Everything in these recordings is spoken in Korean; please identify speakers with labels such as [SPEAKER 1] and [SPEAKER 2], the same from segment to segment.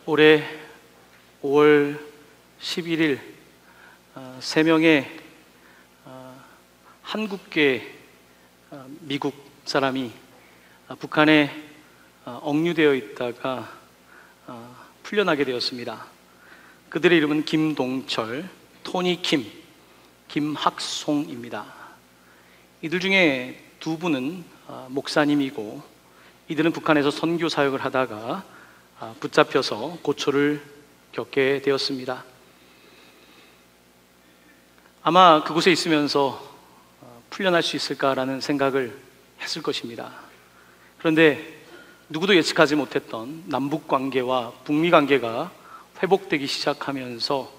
[SPEAKER 1] 올해 5월 11일 3명의 한국계 미국 사람이 북한에 억류되어 있다가 풀려나게 되었습니다. 그들의 이름은 김동철, 토니 킴, 김학송입니다. 이들 중에 두 분은 목사님이고, 이들은 북한에서 선교 사역을 하다가 붙잡혀서 고초를 겪게 되었습니다. 아마 그곳에 있으면서 풀려날 수 있을까라는 생각을 했을 것입니다. 그런데 누구도 예측하지 못했던 남북 관계와 북미 관계가 회복되기 시작하면서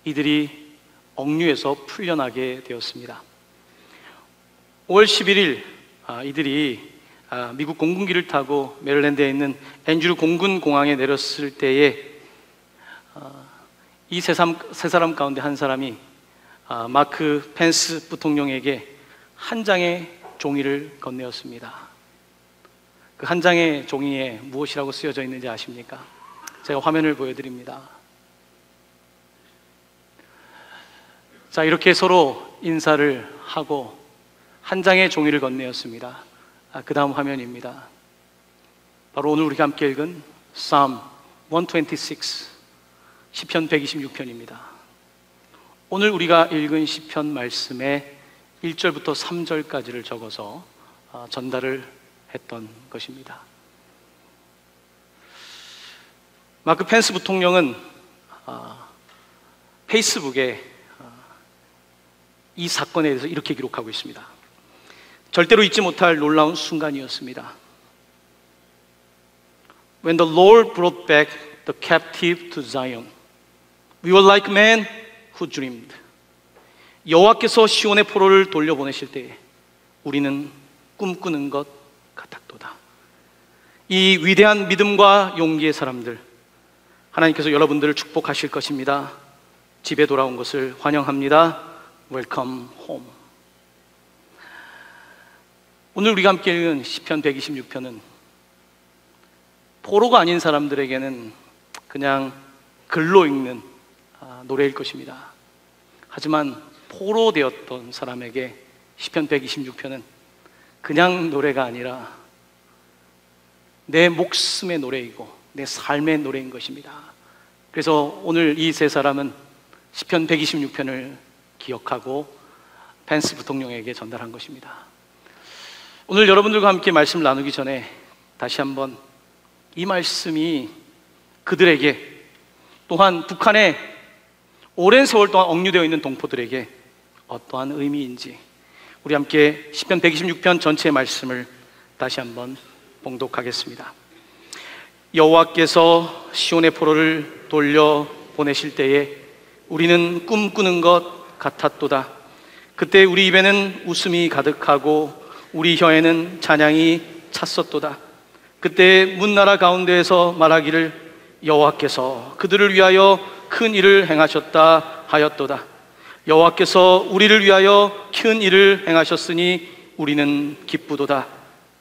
[SPEAKER 1] 이들이 억류에서 풀려나게 되었습니다. 5월 11일 이들이 미국 공군기를 타고 메릴랜드에 있는 앤드류 공군 공항에 내렸을 때에 이 세 사람 가운데 한 사람이 마크 펜스 부통령에게 한 장의 종이를 건네었습니다. 그 한 장의 종이에 무엇이라고 쓰여져 있는지 아십니까? 제가 화면을 보여드립니다. 자, 이렇게 서로 인사를 하고 한 장의 종이를 건네었습니다. 그 다음 화면입니다. 바로 오늘 우리가 함께 읽은 Psalm 126, 시편 126편입니다. 오늘 우리가 읽은 시편 말씀의 1절부터 3절까지를 적어서 전달을 했던 것입니다. 마크 펜스 부통령은 페이스북에 이 사건에 대해서 이렇게 기록하고 있습니다. 절대로 잊지 못할 놀라운 순간이었습니다. When the Lord brought back the captive to Zion, we were like men who dreamed. 여호와께서 시온의 포로를 돌려보내실 때에 우리는 꿈꾸는 것 같았도다. 이 위대한 믿음과 용기의 사람들, 하나님께서 여러분들을 축복하실 것입니다. 집에 돌아온 것을 환영합니다. Welcome home. 오늘 우리가 함께 읽은 시편 126편은 포로가 아닌 사람들에게는 그냥 글로 읽는 노래일 것입니다. 하지만 포로 되었던 사람에게 시편 126편은 그냥 노래가 아니라 내 목숨의 노래이고 내 삶의 노래인 것입니다. 그래서 오늘 이 세 사람은 시편 126편을 기억하고 펜스 부통령에게 전달한 것입니다. 오늘 여러분들과 함께 말씀을 나누기 전에 다시 한번 이 말씀이 그들에게, 또한 북한에 오랜 세월 동안 억류되어 있는 동포들에게 어떠한 의미인지 우리 함께 시편 126편 전체의 말씀을 다시 한번 봉독하겠습니다. 여호와께서 시온의 포로를 돌려 보내실 때에 우리는 꿈꾸는 것 같았도다. 그때 우리 입에는 웃음이 가득하고 우리 혀에는 찬양이 찼었도다. 그때 문나라 가운데에서 말하기를 여호와께서 그들을 위하여 큰 일을 행하셨다 하였도다. 여호와께서 우리를 위하여 큰 일을 행하셨으니 우리는 기쁘도다.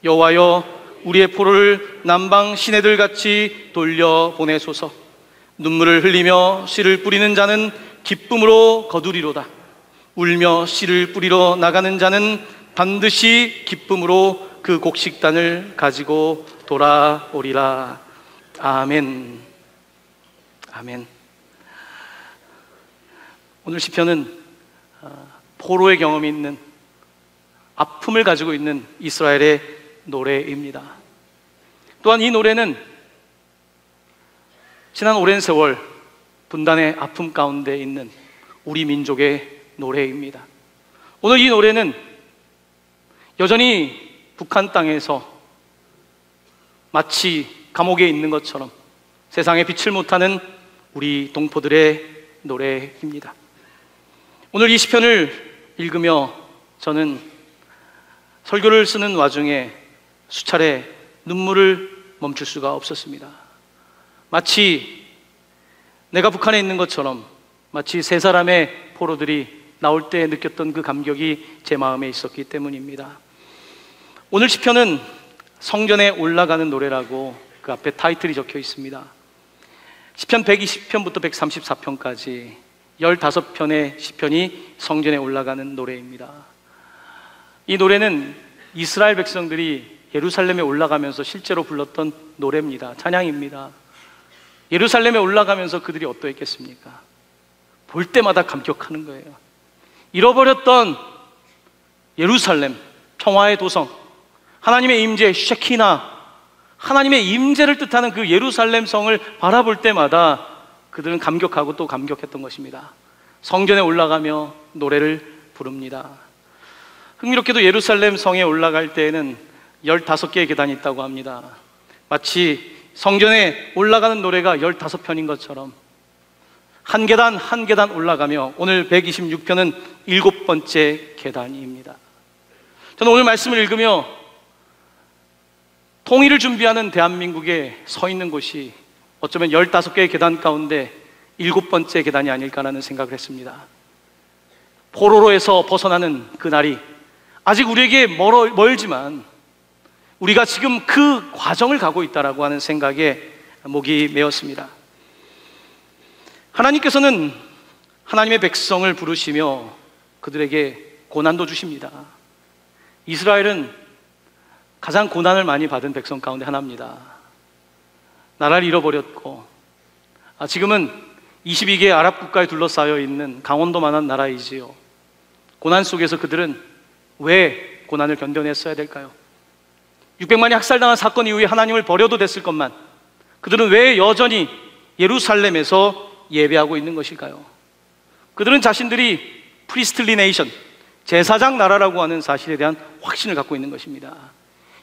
[SPEAKER 1] 여호와여 우리의 포로를 남방 시내들 같이 돌려보내소서. 눈물을 흘리며 씨를 뿌리는 자는 기쁨으로 거두리로다. 울며 씨를 뿌리러 나가는 자는 반드시 기쁨으로 그 곡식단을 가지고 돌아오리라. 아멘. 아멘. 오늘 시편은 포로의 경험이 있는, 아픔을 가지고 있는 이스라엘의 노래입니다. 또한 이 노래는 지난 오랜 세월 분단의 아픔 가운데 있는 우리 민족의 노래입니다. 오늘 이 노래는 여전히 북한 땅에서 마치 감옥에 있는 것처럼 세상에 빛을 못하는 우리 동포들의 노래입니다. 오늘 이 시편을 읽으며 저는 설교를 쓰는 와중에 수차례 눈물을 멈출 수가 없었습니다. 마치 내가 북한에 있는 것처럼, 마치 세 사람의 포로들이 나올 때 느꼈던 그 감격이 제 마음에 있었기 때문입니다. 오늘 시편은 성전에 올라가는 노래라고 그 앞에 타이틀이 적혀 있습니다. 시편 120편부터 134편까지 15편의 시편이 성전에 올라가는 노래입니다. 이 노래는 이스라엘 백성들이 예루살렘에 올라가면서 실제로 불렀던 노래입니다. 찬양입니다. 예루살렘에 올라가면서 그들이 어떠했겠습니까? 볼 때마다 감격하는 거예요. 잃어버렸던 예루살렘, 평화의 도성, 하나님의 임재, 쉐키나, 하나님의 임재를 뜻하는 그 예루살렘 성을 바라볼 때마다 그들은 감격하고 또 감격했던 것입니다. 성전에 올라가며 노래를 부릅니다. 흥미롭게도 예루살렘 성에 올라갈 때에는 15개의 계단이 있다고 합니다. 마치 성전에 올라가는 노래가 15편인 것처럼 한 계단 한 계단 올라가며 오늘 126편은 7번째 계단입니다. 저는 오늘 말씀을 읽으며 통일을 준비하는 대한민국에 서 있는 곳이 어쩌면 15개의 계단 가운데 7번째 계단이 아닐까라는 생각을 했습니다. 포로로에서 벗어나는 그날이 아직 우리에게 멀지만 우리가 지금 그 과정을 가고 있다라고 하는 생각에 목이 메었습니다. 하나님께서는 하나님의 백성을 부르시며 그들에게 고난도 주십니다. 이스라엘은 가장 고난을 많이 받은 백성 가운데 하나입니다. 나라를 잃어버렸고 지금은 22개 아랍 국가에 둘러싸여 있는 강원도만한 나라이지요. 고난 속에서 그들은 왜 고난을 견뎌냈어야 될까요? 600만이 학살당한 사건 이후에 하나님을 버려도 됐을 것만 그들은 왜 여전히 예루살렘에서 예배하고 있는 것일까요? 그들은 자신들이 프리스틀리 네이션, 제사장 나라라고 하는 사실에 대한 확신을 갖고 있는 것입니다.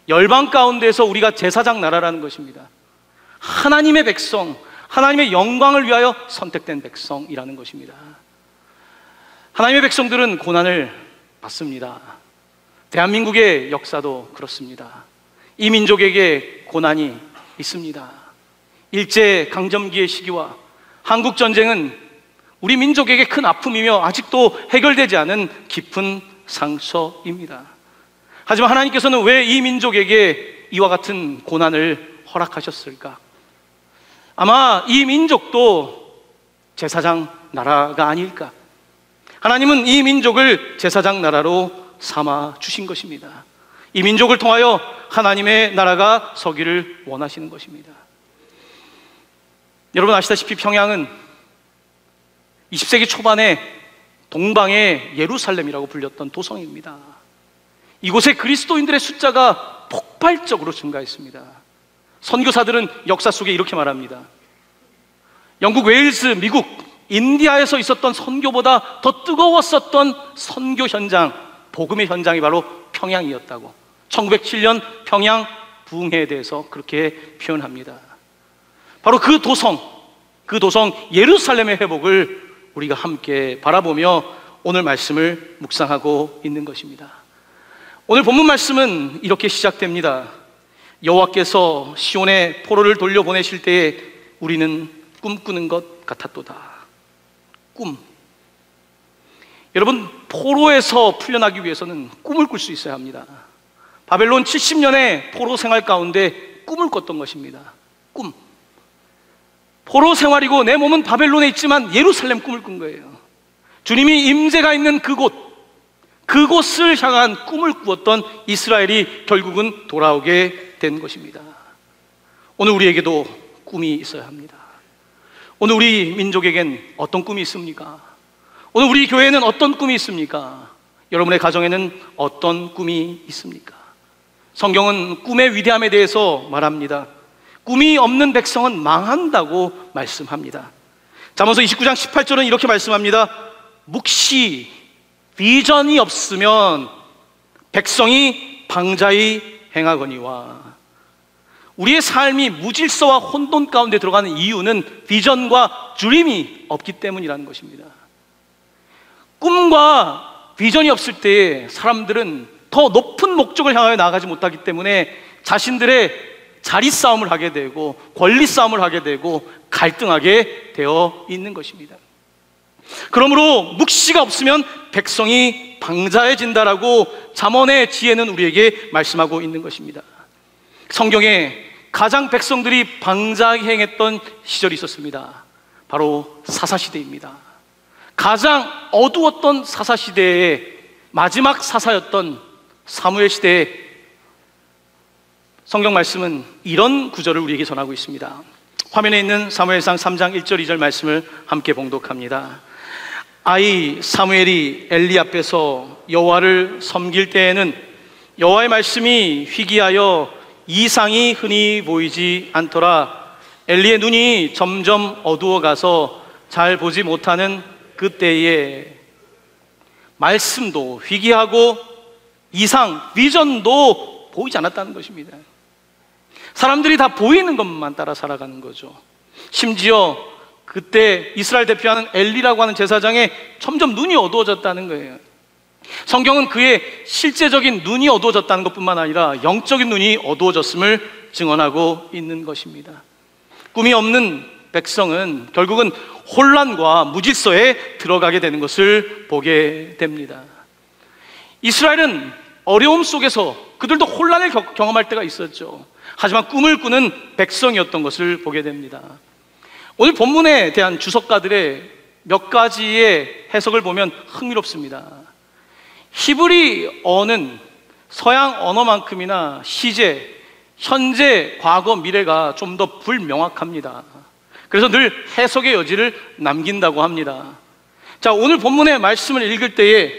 [SPEAKER 1] 열방 가운데서 우리가 제사장 나라라는 것입니다. 하나님의 백성, 하나님의 영광을 위하여 선택된 백성이라는 것입니다. 하나님의 백성들은 고난을 받습니다. 대한민국의 역사도 그렇습니다. 이 민족에게 고난이 있습니다. 일제강점기의 시기와 한국전쟁은 우리 민족에게 큰 아픔이며 아직도 해결되지 않은 깊은 상처입니다. 하지만 하나님께서는 왜 이 민족에게 이와 같은 고난을 허락하셨을까? 아마 이 민족도 제사장 나라가 아닐까? 하나님은 이 민족을 제사장 나라로 삼아 주신 것입니다. 이 민족을 통하여 하나님의 나라가 서기를 원하시는 것입니다. 여러분 아시다시피 평양은 20세기 초반에 동방의 예루살렘이라고 불렸던 도성입니다. 이곳에 그리스도인들의 숫자가 폭발적으로 증가했습니다. 선교사들은 역사 속에 이렇게 말합니다. 영국, 웨일스, 미국, 인디아에서 있었던 선교보다 더 뜨거웠었던 선교 현장, 복음의 현장이 바로 평양이었다고 1907년 평양 부흥회에 대해서 그렇게 표현합니다. 바로 그 도성 예루살렘의 회복을 우리가 함께 바라보며 오늘 말씀을 묵상하고 있는 것입니다. 오늘 본문 말씀은 이렇게 시작됩니다. 여호와께서 시온에 포로를 돌려보내실 때에 우리는 꿈꾸는 것 같았도다. 꿈. 여러분, 포로에서 풀려나기 위해서는 꿈을 꿀 수 있어야 합니다. 바벨론 70년의 포로 생활 가운데 꿈을 꿨던 것입니다. 꿈. 포로 생활이고 내 몸은 바벨론에 있지만 예루살렘 꿈을 꾼 거예요. 주님이 임재가 있는 그곳을 향한 꿈을 꾸었던 이스라엘이 결국은 돌아오게 된 것입니다. 오늘 우리에게도 꿈이 있어야 합니다. 오늘 우리 민족에겐 어떤 꿈이 있습니까? 오늘 우리 교회에는 어떤 꿈이 있습니까? 여러분의 가정에는 어떤 꿈이 있습니까? 성경은 꿈의 위대함에 대해서 말합니다. 꿈이 없는 백성은 망한다고 말씀합니다. 잠언서 29장 18절은 이렇게 말씀합니다. 묵시, 비전이 없으면 백성이 방자히 행하거니와. 우리의 삶이 무질서와 혼돈 가운데 들어가는 이유는 비전과 드림이 없기 때문이라는 것입니다. 꿈과 비전이 없을 때 사람들은 더 높은 목적을 향하여 나아가지 못하기 때문에 자신들의 자리 싸움을 하게 되고 권리 싸움을 하게 되고 갈등하게 되어 있는 것입니다. 그러므로 묵시가 없으면 백성이 방자해진다라고 잠언의 지혜는 우리에게 말씀하고 있는 것입니다. 성경에 가장 백성들이 방자하게 행했던 시절이 있었습니다. 바로 사사시대입니다. 가장 어두웠던 사사시대의 마지막 사사였던 사무엘 시대의 성경 말씀은 이런 구절을 우리에게 전하고 있습니다. 화면에 있는 사무엘상 3장 1절 2절 말씀을 함께 봉독합니다. 아이 사무엘이 엘리 앞에서 여호와를 섬길 때에는 여호와의 말씀이 희귀하여 이상이 흔히 보이지 않더라. 엘리의 눈이 점점 어두워가서 잘 보지 못하는 그때에 말씀도 희귀하고 이상, 비전도 보이지 않았다는 것입니다. 사람들이 다 보이는 것만 따라 살아가는 거죠. 심지어 그때 이스라엘 대표하는 엘리라고 하는 제사장의 점점 눈이 어두워졌다는 거예요. 성경은 그의 실제적인 눈이 어두워졌다는 것뿐만 아니라 영적인 눈이 어두워졌음을 증언하고 있는 것입니다. 꿈이 없는 백성은 결국은 혼란과 무질서에 들어가게 되는 것을 보게 됩니다. 이스라엘은 어려움 속에서 그들도 혼란을 경험할 때가 있었죠. 하지만 꿈을 꾸는 백성이었던 것을 보게 됩니다. 오늘 본문에 대한 주석가들의 몇 가지의 해석을 보면 흥미롭습니다. 히브리어는 서양 언어만큼이나 시제, 현재, 과거, 미래가 좀 더 불명확합니다. 그래서 늘 해석의 여지를 남긴다고 합니다. 자, 오늘 본문의 말씀을 읽을 때에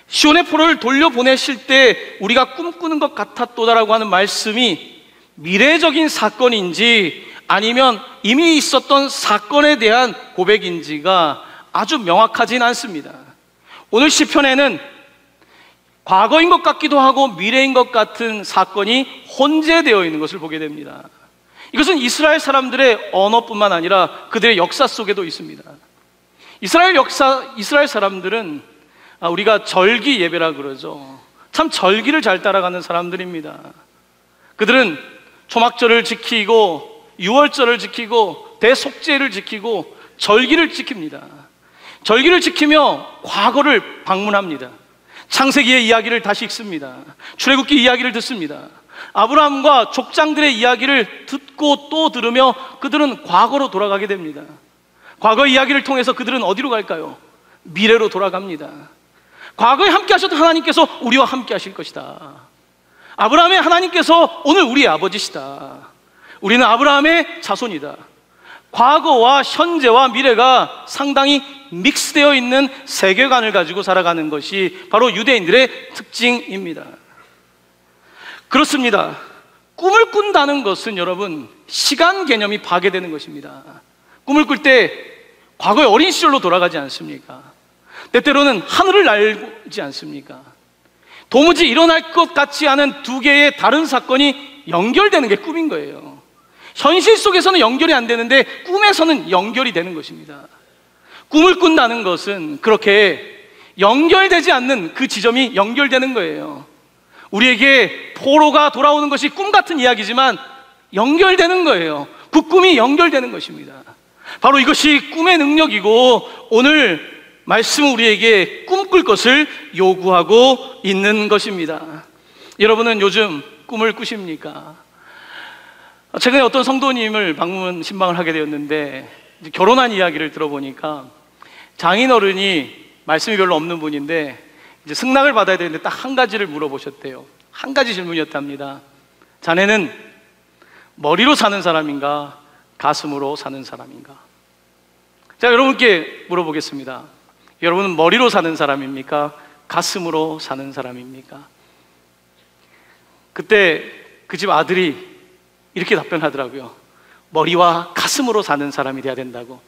[SPEAKER 1] 시온의 포로를 돌려보내실 때 우리가 꿈꾸는 것 같았도다라고 하는 말씀이 미래적인 사건인지 아니면 이미 있었던 사건에 대한 고백인지가 아주 명확하진 않습니다. 오늘 시편에는 과거인 것 같기도 하고 미래인 것 같은 사건이 혼재되어 있는 것을 보게 됩니다. 이것은 이스라엘 사람들의 언어뿐만 아니라 그들의 역사 속에도 있습니다. 이스라엘 사람들은 우리가 절기 예배라 그러죠. 참 절기를 잘 따라가는 사람들입니다. 그들은 초막절을 지키고 유월절을 지키고 대속죄를 지키고 절기를 지킵니다. 절기를 지키며 과거를 방문합니다. 창세기의 이야기를 다시 읽습니다. 출애굽기 이야기를 듣습니다. 아브라함과 족장들의 이야기를 듣고 또 들으며 그들은 과거로 돌아가게 됩니다. 과거 이야기를 통해서 그들은 어디로 갈까요? 미래로 돌아갑니다. 과거에 함께 하셨던 하나님께서 우리와 함께 하실 것이다. 아브라함의 하나님께서 오늘 우리의 아버지시다. 우리는 아브라함의 자손이다. 과거와 현재와 미래가 상당히 믹스되어 있는 세계관을 가지고 살아가는 것이 바로 유대인들의 특징입니다. 그렇습니다. 꿈을 꾼다는 것은 여러분 시간 개념이 파괴되는 것입니다. 꿈을 꿀 때 과거의 어린 시절로 돌아가지 않습니까? 때때로는 하늘을 날지 않습니까? 도무지 일어날 것 같지 않은 두 개의 다른 사건이 연결되는 게 꿈인 거예요. 현실 속에서는 연결이 안 되는데 꿈에서는 연결이 되는 것입니다. 꿈을 꾼다는 것은 그렇게 연결되지 않는 그 지점이 연결되는 거예요. 우리에게 포로가 돌아오는 것이 꿈 같은 이야기지만 연결되는 거예요. 그 꿈이 연결되는 것입니다. 바로 이것이 꿈의 능력이고 오늘 말씀은 우리에게 꿈꿀 것을 요구하고 있는 것입니다. 여러분은 요즘 꿈을 꾸십니까? 최근에 어떤 성도님을 신방을 하게 되었는데 결혼한 이야기를 들어보니까 장인어른이 말씀이 별로 없는 분인데 이제 승낙을 받아야 되는데 딱 한 가지를 물어보셨대요. 한 가지 질문이었답니다. 자네는 머리로 사는 사람인가 가슴으로 사는 사람인가? 제가 여러분께 물어보겠습니다. 여러분은 머리로 사는 사람입니까? 가슴으로 사는 사람입니까? 그때 그 집 아들이 이렇게 답변하더라고요. 머리와 가슴으로 사는 사람이 돼야 된다고.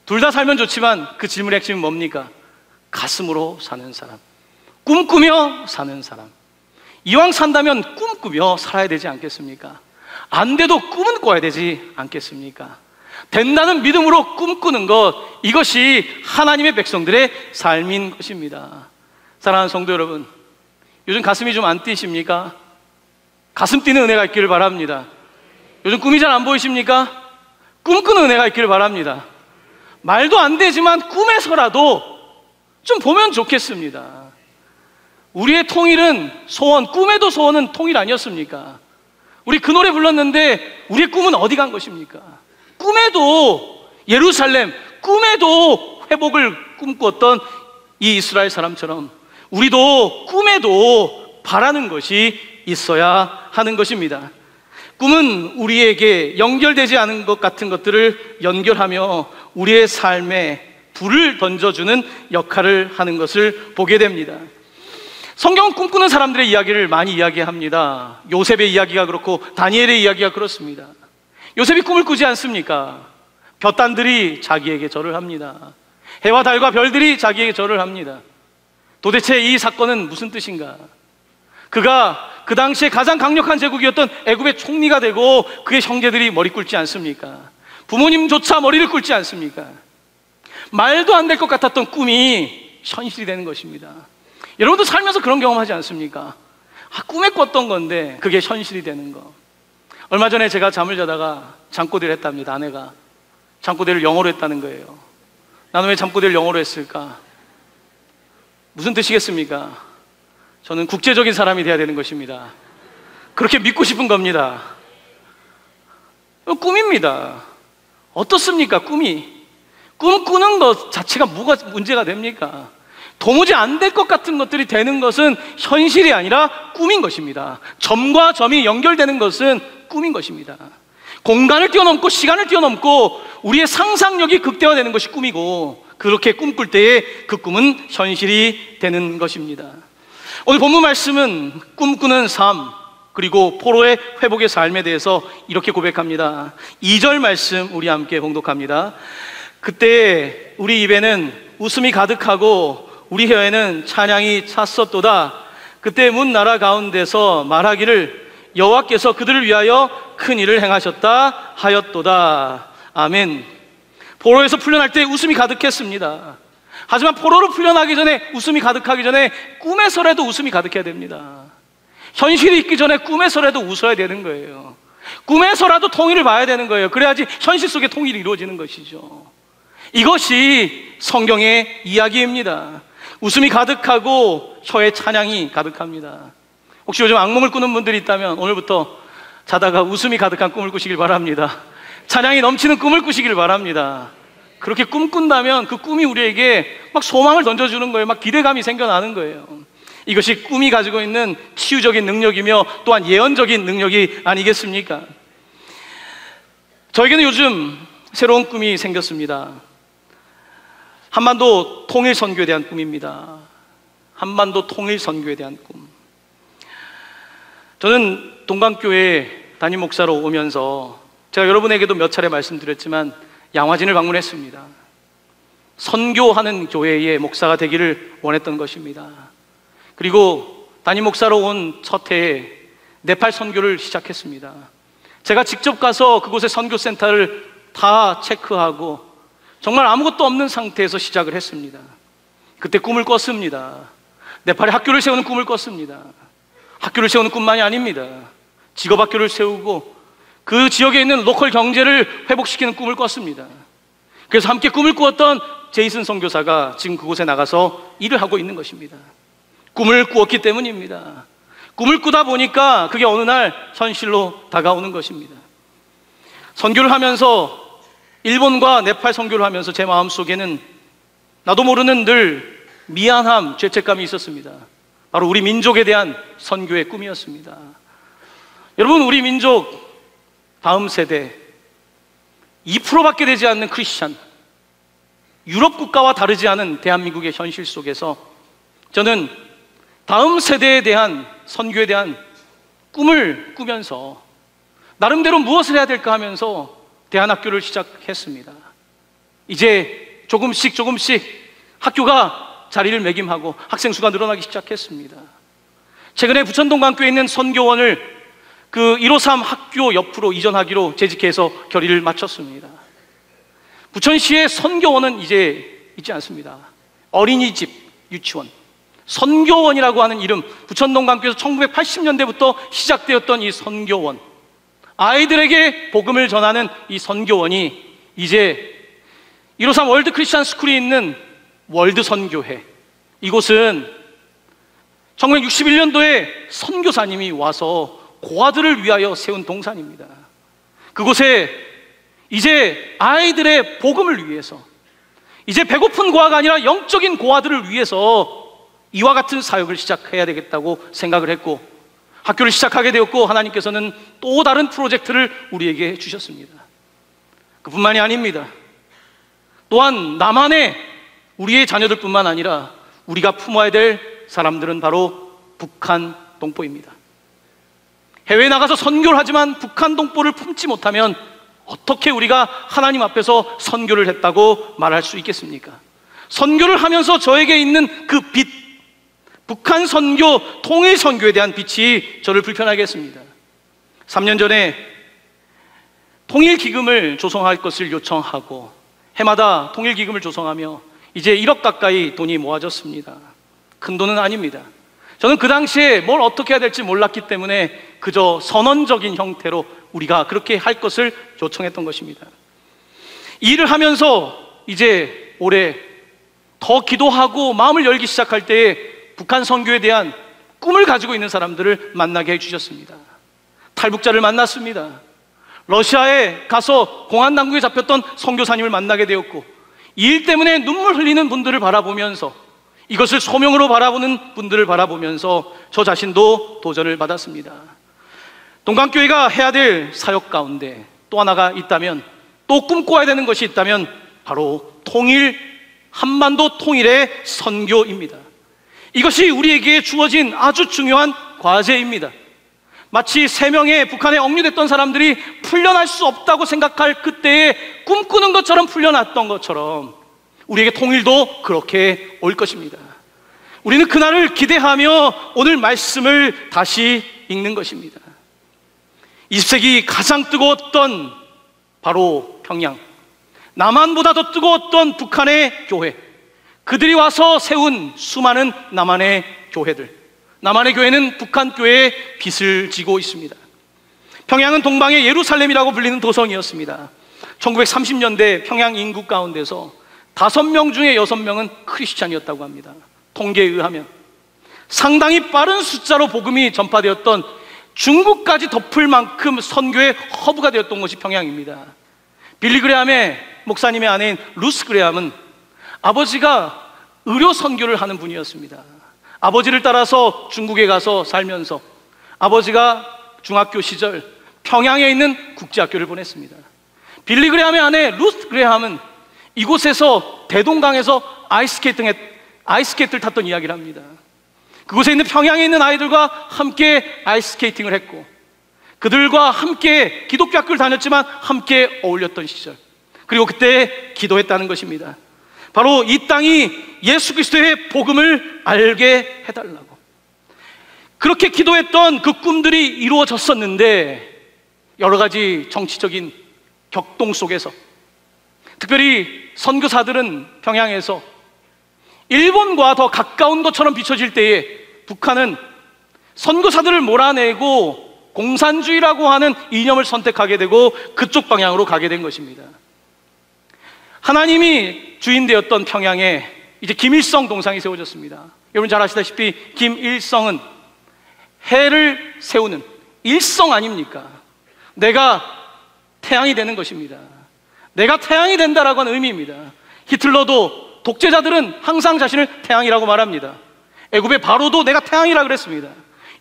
[SPEAKER 1] 둘 다 살면 좋지만 그 질문의 핵심은 뭡니까? 가슴으로 사는 사람, 꿈꾸며 사는 사람. 이왕 산다면 꿈꾸며 살아야 되지 않겠습니까? 안 돼도 꿈은 꿔야 되지 않겠습니까? 된다는 믿음으로 꿈꾸는 것, 이것이 하나님의 백성들의 삶인 것입니다. 사랑하는 성도 여러분, 요즘 가슴이 좀 안 뛰십니까? 가슴 뛰는 은혜가 있기를 바랍니다. 요즘 꿈이 잘 안 보이십니까? 꿈꾸는 은혜가 있기를 바랍니다. 말도 안 되지만 꿈에서라도 좀 보면 좋겠습니다. 우리의 통일은 소원, 꿈에도 소원은 통일 아니었습니까? 우리 그 노래 불렀는데 우리의 꿈은 어디 간 것입니까? 꿈에도 예루살렘, 꿈에도 회복을 꿈꾸었던 이 이스라엘 사람처럼 우리도 꿈에도 바라는 것이 있어야 하는 것입니다. 꿈은 우리에게 연결되지 않은 것 같은 것들을 연결하며 우리의 삶에 불을 던져주는 역할을 하는 것을 보게 됩니다. 성경은 꿈꾸는 사람들의 이야기를 많이 이야기합니다. 요셉의 이야기가 그렇고 다니엘의 이야기가 그렇습니다. 요셉이 꿈을 꾸지 않습니까? 볕단들이 자기에게 절을 합니다. 해와 달과 별들이 자기에게 절을 합니다. 도대체 이 사건은 무슨 뜻인가? 그가 그 당시에 가장 강력한 제국이었던 애굽의 총리가 되고 그의 형제들이 머리 꿇지 않습니까? 부모님조차 머리를 꿇지 않습니까? 말도 안 될 것 같았던 꿈이 현실이 되는 것입니다. 여러분도 살면서 그런 경험하지 않습니까? 꿈에 꿨던 건데 그게 현실이 되는 거. 얼마 전에 제가 잠을 자다가 잠꼬대를 했답니다. 아내가 잠꼬대를 영어로 했다는 거예요. 나는 왜 잠꼬대를 영어로 했을까? 무슨 뜻이겠습니까? 저는 국제적인 사람이 돼야 되는 것입니다. 그렇게 믿고 싶은 겁니다. 꿈입니다. 어떻습니까? 꿈이. 꿈 꾸는 것 자체가 뭐가 문제가 됩니까? 도무지 안 될 것 같은 것들이 되는 것은 현실이 아니라 꿈인 것입니다. 점과 점이 연결되는 것은 꿈인 것입니다. 공간을 뛰어넘고 시간을 뛰어넘고 우리의 상상력이 극대화되는 것이 꿈이고, 그렇게 꿈꿀 때에 그 꿈은 현실이 되는 것입니다. 오늘 본문 말씀은 꿈꾸는 삶, 그리고 포로의 회복의 삶에 대해서 이렇게 고백합니다. 2절 말씀 우리 함께 봉독합니다. 그때 우리 입에는 웃음이 가득하고 우리 혀에는 찬양이 찼었도다. 그때 문 나라 가운데서 말하기를 여호와께서 그들을 위하여 큰 일을 행하셨다 하였도다. 아멘. 포로에서 풀려날 때 웃음이 가득했습니다. 하지만 포로로 풀려나기 전에, 웃음이 가득하기 전에 꿈에서라도 웃음이 가득해야 됩니다. 현실이 있기 전에 꿈에서라도 웃어야 되는 거예요. 꿈에서라도 통일을 봐야 되는 거예요. 그래야지 현실 속에 통일이 이루어지는 것이죠. 이것이 성경의 이야기입니다. 웃음이 가득하고 혀에 찬양이 가득합니다. 혹시 요즘 악몽을 꾸는 분들이 있다면 오늘부터 자다가 웃음이 가득한 꿈을 꾸시길 바랍니다. 찬양이 넘치는 꿈을 꾸시길 바랍니다. 그렇게 꿈꾼다면 그 꿈이 우리에게 막 소망을 던져주는 거예요. 막 기대감이 생겨나는 거예요. 이것이 꿈이 가지고 있는 치유적인 능력이며 또한 예언적인 능력이 아니겠습니까? 저에게는 요즘 새로운 꿈이 생겼습니다. 한반도 통일 선교에 대한 꿈입니다. 한반도 통일 선교에 대한 꿈. 저는 동강교회 담임 목사로 오면서 제가 여러분에게도 몇 차례 말씀드렸지만 양화진을 방문했습니다. 선교하는 교회의 목사가 되기를 원했던 것입니다. 그리고 담임 목사로 온 첫 해에 네팔 선교를 시작했습니다. 제가 직접 가서 그곳의 선교센터를 다 체크하고 정말 아무것도 없는 상태에서 시작을 했습니다. 그때 꿈을 꿨습니다. 네팔에 학교를 세우는 꿈을 꿨습니다. 학교를 세우는 꿈만이 아닙니다. 직업학교를 세우고 그 지역에 있는 로컬 경제를 회복시키는 꿈을 꿨습니다. 그래서 함께 꿈을 꾸었던 제이슨 선교사가 지금 그곳에 나가서 일을 하고 있는 것입니다. 꿈을 꾸었기 때문입니다. 꿈을 꾸다 보니까 그게 어느 날 현실로 다가오는 것입니다. 선교를 하면서, 일본과 네팔 선교를 하면서 제 마음속에는 나도 모르는 늘 미안함, 죄책감이 있었습니다. 바로 우리 민족에 대한 선교의 꿈이었습니다. 여러분, 우리 민족 다음 세대 2%밖에 되지 않는 크리스찬, 유럽 국가와 다르지 않은 대한민국의 현실 속에서 저는 다음 세대에 대한 선교에 대한 꿈을 꾸면서 나름대로 무엇을 해야 될까 하면서 대안학교를 시작했습니다. 이제 조금씩 학교가 자리를 매김하고 학생 수가 늘어나기 시작했습니다. 최근에 부천동강교에 있는 선교원을 그 153 학교 옆으로 이전하기로 재직해서 결의를 마쳤습니다. 부천시의 선교원은 이제 있지 않습니다. 어린이집, 유치원, 선교원이라고 하는 이름, 부천동강교에서 1980년대부터 시작되었던 이 선교원, 아이들에게 복음을 전하는 이 선교원이 이제 153 월드 크리스천 스쿨이 있는 월드 선교회, 이곳은 1961년도에 선교사님이 와서 고아들을 위하여 세운 동산입니다. 그곳에 이제 아이들의 복음을 위해서, 이제 배고픈 고아가 아니라 영적인 고아들을 위해서 이와 같은 사역을 시작해야 되겠다고 생각을 했고, 학교를 시작하게 되었고, 하나님께서는 또 다른 프로젝트를 우리에게 주셨습니다. 그뿐만이 아닙니다. 또한 남한의 우리의 자녀들뿐만 아니라 우리가 품어야 될 사람들은 바로 북한 동포입니다. 해외에 나가서 선교를 하지만 북한 동포를 품지 못하면 어떻게 우리가 하나님 앞에서 선교를 했다고 말할 수 있겠습니까? 선교를 하면서 저에게 있는 그 빛, 북한 선교, 통일 선교에 대한 빛이 저를 불편하게 했습니다. 3년 전에 통일기금을 조성할 것을 요청하고 해마다 통일기금을 조성하며 이제 1억 가까이 돈이 모아졌습니다. 큰 돈은 아닙니다. 저는 그 당시에 뭘 어떻게 해야 될지 몰랐기 때문에 그저 선언적인 형태로 우리가 그렇게 할 것을 요청했던 것입니다. 이 일을 하면서 이제 올해 더 기도하고 마음을 열기 시작할 때에 북한 선교에 대한 꿈을 가지고 있는 사람들을 만나게 해주셨습니다. 탈북자를 만났습니다. 러시아에 가서 공안당국에 잡혔던 선교사님을 만나게 되었고, 이 일 때문에 눈물 흘리는 분들을 바라보면서, 이것을 소명으로 바라보는 분들을 바라보면서 저 자신도 도전을 받았습니다. 동강교회가 해야 될 사역 가운데 또 하나가 있다면, 또 꿈꿔야 되는 것이 있다면 바로 통일, 한반도 통일의 선교입니다. 이것이 우리에게 주어진 아주 중요한 과제입니다. 마치 3명의 북한에 억류됐던 사람들이 풀려날 수 없다고 생각할 그때에 꿈꾸는 것처럼 풀려났던 것처럼 우리에게 통일도 그렇게 올 것입니다. 우리는 그날을 기대하며 오늘 말씀을 다시 읽는 것입니다. 20세기 가장 뜨거웠던 바로 평양, 남한보다 더 뜨거웠던 북한의 교회, 그들이 와서 세운 수많은 남한의 교회들, 남한의 교회는 북한 교회의 빛을 지고 있습니다. 평양은 동방의 예루살렘이라고 불리는 도성이었습니다. 1930년대 평양 인구 가운데서 5명 중에 6명은 크리스찬이었다고 합니다. 통계에 의하면 상당히 빠른 숫자로 복음이 전파되었던, 중국까지 덮을 만큼 선교의 허브가 되었던 곳이 평양입니다. 빌리 그레함의 목사님의 아내인 루스 그레함은 아버지가 의료 선교를 하는 분이었습니다. 아버지를 따라서 중국에 가서 살면서 아버지가 중학교 시절 평양에 있는 국제학교를 보냈습니다. 빌리 그레함의 아내 루스 그레함은 이곳에서 대동강에서 아이스케이트를 탔던 이야기를 합니다. 그곳에 있는 평양에 있는 아이들과 함께 아이스케이팅을 했고, 그들과 함께 기독교 학교를 다녔지만 함께 어울렸던 시절, 그리고 그때 기도했다는 것입니다. 바로 이 땅이 예수 그리스도의 복음을 알게 해달라고. 그렇게 기도했던 그 꿈들이 이루어졌었는데, 여러 가지 정치적인 격동 속에서, 특별히 선교사들은 평양에서 일본과 더 가까운 것처럼 비춰질 때에 북한은 선교사들을 몰아내고 공산주의라고 하는 이념을 선택하게 되고 그쪽 방향으로 가게 된 것입니다. 하나님이 주인되었던 평양에 이제 김일성 동상이 세워졌습니다. 여러분 잘 아시다시피 김일성은 해를 세우는 일성 아닙니까? 내가 태양이 되는 것입니다. 내가 태양이 된다라고 하는 의미입니다. 히틀러도, 독재자들은 항상 자신을 태양이라고 말합니다. 애굽의 바로도 내가 태양이라고 그랬습니다.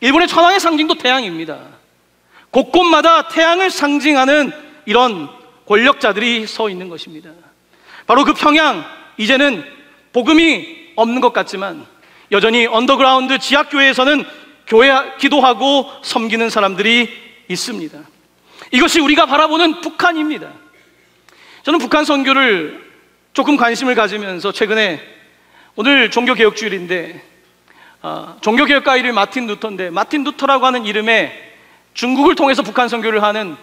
[SPEAKER 1] 일본의 천황의 상징도 태양입니다. 곳곳마다 태양을 상징하는 이런 권력자들이 서 있는 것입니다. 바로 그 평양, 이제는 복음이 없는 것 같지만 여전히 언더그라운드 지하교회에서는 기도하고 섬기는 사람들이 있습니다. 이것이 우리가 바라보는 북한입니다. 저는 북한 선교를 조금 관심을 가지면서 최근에, 오늘 종교개혁주일인데 종교개혁가 이름이 마틴 루터인데, 마틴 루터라고 하는 이름의 중국을 통해서 북한 선교를 하는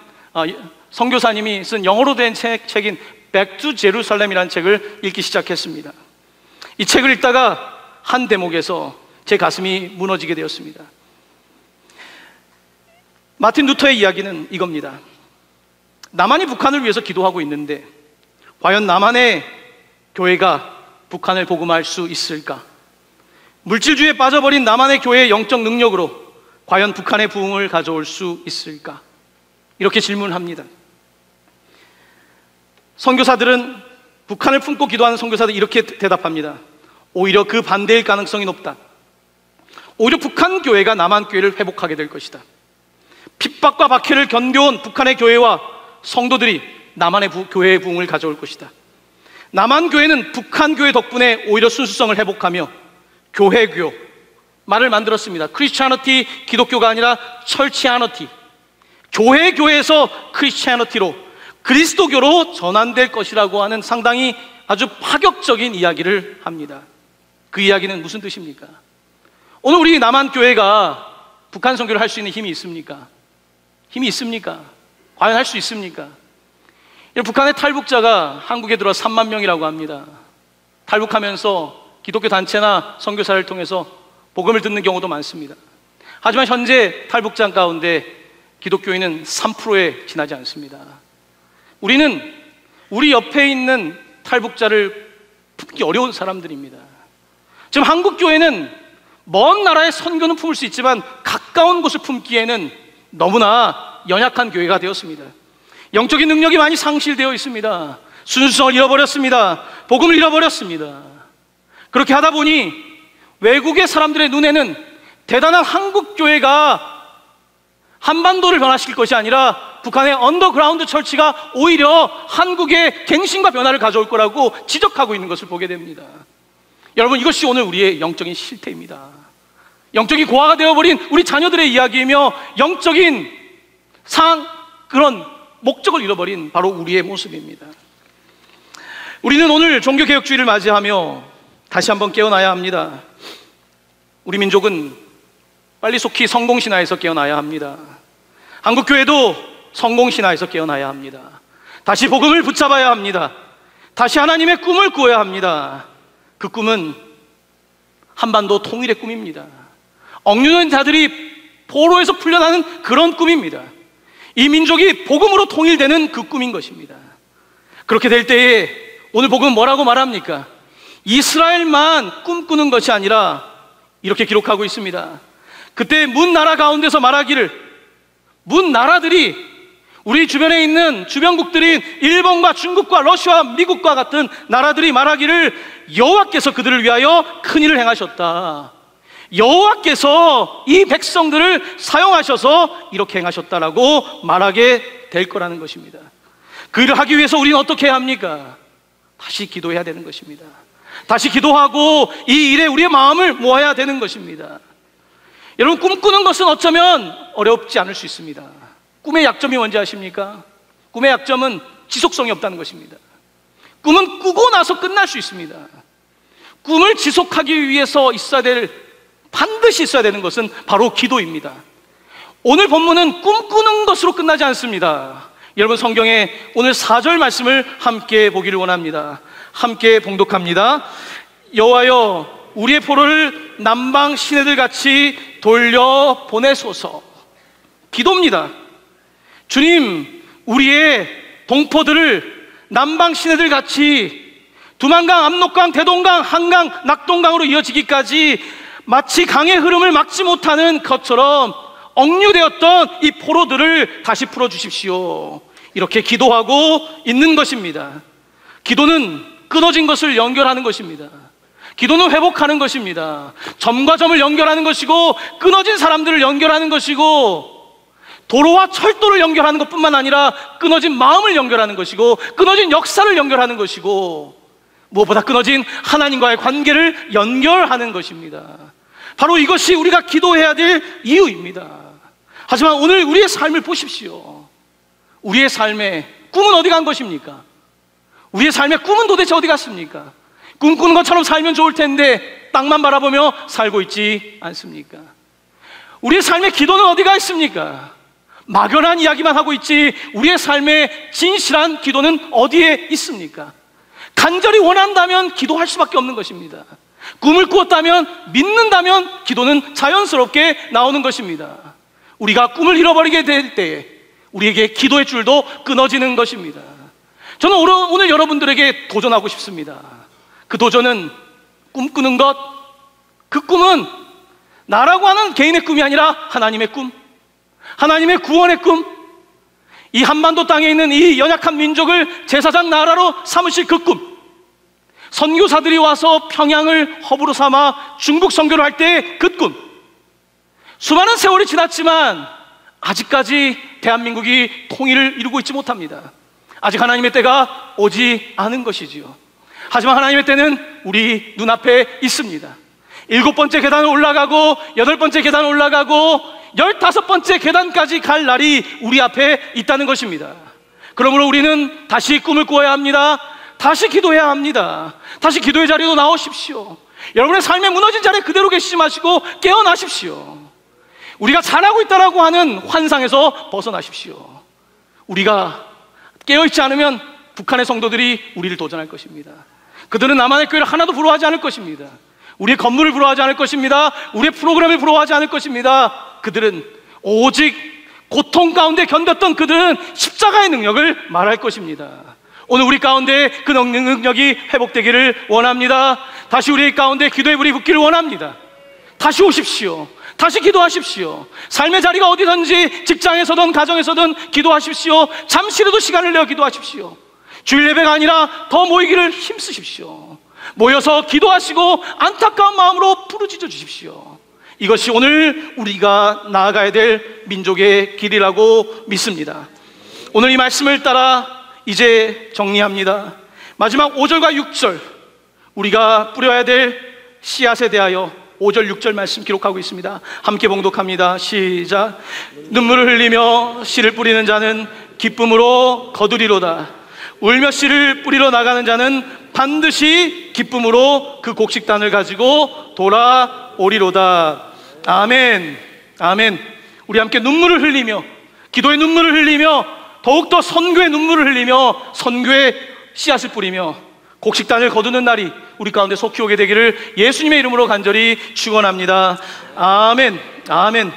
[SPEAKER 1] 선교사님이 쓴 영어로 된 책인 Back to Jerusalem이라는 책을 읽기 시작했습니다. 이 책을 읽다가 한 대목에서 제 가슴이 무너지게 되었습니다. 마틴 루터의 이야기는 이겁니다. 남한이 북한을 위해서 기도하고 있는데 과연 남한의 교회가 북한을 복음할 수 있을까? 물질주의에 빠져버린 남한의 교회의 영적 능력으로 과연 북한의 부흥을 가져올 수 있을까? 이렇게 질문합니다. 선교사들은, 북한을 품고 기도하는 선교사들이 이렇게 대답합니다. 오히려 그 반대일 가능성이 높다. 오히려 북한 교회가 남한 교회를 회복하게 될 것이다. 핍박과 박해를 견뎌온 북한의 교회와 성도들이 남한의 교회의 부흥을 가져올 것이다. 남한 교회는 북한 교회 덕분에 오히려 순수성을 회복하며 교회교, 말을 만들었습니다. 크리스찬어티, 기독교가 아니라 철치아너티, 교회에서 크리스찬어티로, 그리스도교로 전환될 것이라고 하는 상당히 아주 파격적인 이야기를 합니다. 그 이야기는 무슨 뜻입니까? 오늘 우리 남한 교회가 북한 선교를 할 수 있는 힘이 있습니까? 힘이 있습니까? 과연 할 수 있습니까? 북한의 탈북자가 한국에 들어와 3만 명이라고 합니다. 탈북하면서 기독교 단체나 선교사를 통해서 복음을 듣는 경우도 많습니다. 하지만 현재 탈북자 가운데 기독교인은 3%에 지나지 않습니다. 우리는 우리 옆에 있는 탈북자를 품기 어려운 사람들입니다. 지금 한국 교회는 먼 나라의 선교는 품을 수 있지만 가까운 곳을 품기에는 너무나 연약한 교회가 되었습니다. 영적인 능력이 많이 상실되어 있습니다. 순수성을 잃어버렸습니다. 복음을 잃어버렸습니다. 그렇게 하다 보니 외국의 사람들의 눈에는 대단한 한국 교회가 한반도를 변화시킬 것이 아니라 북한의 언더그라운드 철치가 오히려 한국의 갱신과 변화를 가져올 거라고 지적하고 있는 것을 보게 됩니다. 여러분, 이것이 오늘 우리의 영적인 실태입니다. 영적인 고아가 되어버린 우리 자녀들의 이야기이며 영적인 그런 목적을 잃어버린 바로 우리의 모습입니다. 우리는 오늘 종교개혁주의를 맞이하며 다시 한번 깨어나야 합니다. 우리 민족은 빨리 속히 성공신화에서 깨어나야 합니다. 한국교회도 성공신화에서 깨어나야 합니다. 다시 복음을 붙잡아야 합니다. 다시 하나님의 꿈을 꾸어야 합니다. 그 꿈은 한반도 통일의 꿈입니다. 억누른 자들이 포로에서 풀려나는 그런 꿈입니다. 이 민족이 복음으로 통일되는 그 꿈인 것입니다. 그렇게 될 때에 오늘 복음은 뭐라고 말합니까? 이스라엘만 꿈꾸는 것이 아니라 이렇게 기록하고 있습니다. 그때 문 나라 가운데서 말하기를, 문 나라들이, 우리 주변에 있는 주변국들인 일본과 중국과 러시아와 미국과 같은 나라들이 말하기를 여호와께서 그들을 위하여 큰일을 행하셨다. 여호와께서 이 백성들을 사용하셔서 이렇게 행하셨다라고 말하게 될 거라는 것입니다. 그 일을 하기 위해서 우리는 어떻게 해야 합니까? 다시 기도해야 되는 것입니다. 다시 기도하고 이 일에 우리의 마음을 모아야 되는 것입니다. 여러분, 꿈꾸는 것은 어쩌면 어렵지 않을 수 있습니다. 꿈의 약점이 뭔지 아십니까? 꿈의 약점은 지속성이 없다는 것입니다. 꿈은 꾸고 나서 끝날 수 있습니다. 꿈을 지속하기 위해서 반드시 있어야 되는 것은 바로 기도입니다. 오늘 본문은 꿈꾸는 것으로 끝나지 않습니다. 여러분, 성경에 오늘 4절 말씀을 함께 보기를 원합니다. 함께 봉독합니다. 여호와여, 우리의 포로를 남방 시내들 같이 돌려 보내소서. 기도입니다. 주님, 우리의 동포들을 남방 시내들 같이 두만강, 압록강, 대동강, 한강, 낙동강으로 이어지기까지 마치 강의 흐름을 막지 못하는 것처럼 억류되었던 이 포로들을 다시 풀어주십시오. 이렇게 기도하고 있는 것입니다. 기도는 끊어진 것을 연결하는 것입니다. 기도는 회복하는 것입니다. 점과 점을 연결하는 것이고, 끊어진 사람들을 연결하는 것이고, 도로와 철도를 연결하는 것뿐만 아니라 끊어진 마음을 연결하는 것이고, 끊어진 역사를 연결하는 것이고, 무엇보다 끊어진 하나님과의 관계를 연결하는 것입니다. 바로 이것이 우리가 기도해야 될 이유입니다. 하지만 오늘 우리의 삶을 보십시오. 우리의 삶의 꿈은 어디 간 것입니까? 우리의 삶의 꿈은 도대체 어디 갔습니까? 꿈꾸는 것처럼 살면 좋을 텐데 땅만 바라보며 살고 있지 않습니까? 우리의 삶의 기도는 어디가 있습니까? 막연한 이야기만 하고 있지 우리의 삶의 진실한 기도는 어디에 있습니까? 간절히 원한다면 기도할 수밖에 없는 것입니다. 꿈을 꾸었다면, 믿는다면 기도는 자연스럽게 나오는 것입니다. 우리가 꿈을 잃어버리게 될 때에 우리에게 기도의 줄도 끊어지는 것입니다. 저는 오늘 여러분들에게 도전하고 싶습니다. 그 도전은 꿈꾸는 것, 그 꿈은 나라고 하는 개인의 꿈이 아니라 하나님의 꿈, 하나님의 구원의 꿈, 이 한반도 땅에 있는 이 연약한 민족을 제사장 나라로 삼으실 그 꿈, 선교사들이 와서 평양을 허브로 삼아 중국 선교를 할 때 그 꿈, 수많은 세월이 지났지만 아직까지 대한민국이 통일을 이루고 있지 못합니다. 아직 하나님의 때가 오지 않은 것이지요. 하지만 하나님의 때는 우리 눈앞에 있습니다. 7번째 계단을 올라가고 8번째 계단을 올라가고 15번째 계단까지 갈 날이 우리 앞에 있다는 것입니다. 그러므로 우리는 다시 꿈을 꾸어야 합니다. 다시 기도해야 합니다. 다시 기도의 자리로 나오십시오. 여러분의 삶에 무너진 자리에 그대로 계시지 마시고 깨어나십시오. 우리가 잘하고 있다라고 하는 환상에서 벗어나십시오. 우리가 깨어있지 않으면 북한의 성도들이 우리를 도전할 것입니다. 그들은 남한의 교회를 하나도 부러워하지 않을 것입니다. 우리의 건물을 부러워하지 않을 것입니다. 우리의 프로그램을 부러워하지 않을 것입니다. 그들은 오직 고통 가운데 견뎠던 그들은 십자가의 능력을 말할 것입니다. 오늘 우리 가운데 그 능력이 회복되기를 원합니다. 다시 우리 가운데 기도의 불이 붙기를 원합니다. 다시 오십시오. 다시 기도하십시오. 삶의 자리가 어디든지 직장에서든 가정에서든 기도하십시오. 잠시라도 시간을 내어 기도하십시오. 주일 예배가 아니라 더 모이기를 힘쓰십시오. 모여서 기도하시고 안타까운 마음으로 부르짖어 주십시오. 이것이 오늘 우리가 나아가야 될 민족의 길이라고 믿습니다. 오늘 이 말씀을 따라 이제 정리합니다. 마지막 5절과 6절, 우리가 뿌려야 될 씨앗에 대하여 5절 6절 말씀 기록하고 있습니다. 함께 봉독합니다. 시작. 눈물을 흘리며 씨를 뿌리는 자는 기쁨으로 거두리로다. 울며 씨를 뿌리러 나가는 자는 반드시 기쁨으로 그 곡식단을 가지고 돌아오리로다. 아멘. 아멘. 우리 함께 눈물을 흘리며, 기도의 눈물을 흘리며, 더욱더 선교의 눈물을 흘리며 선교의 씨앗을 뿌리며 곡식단을 거두는 날이 우리 가운데 속히 오게 되기를 예수님의 이름으로 간절히 축원합니다. 아멘. 아멘.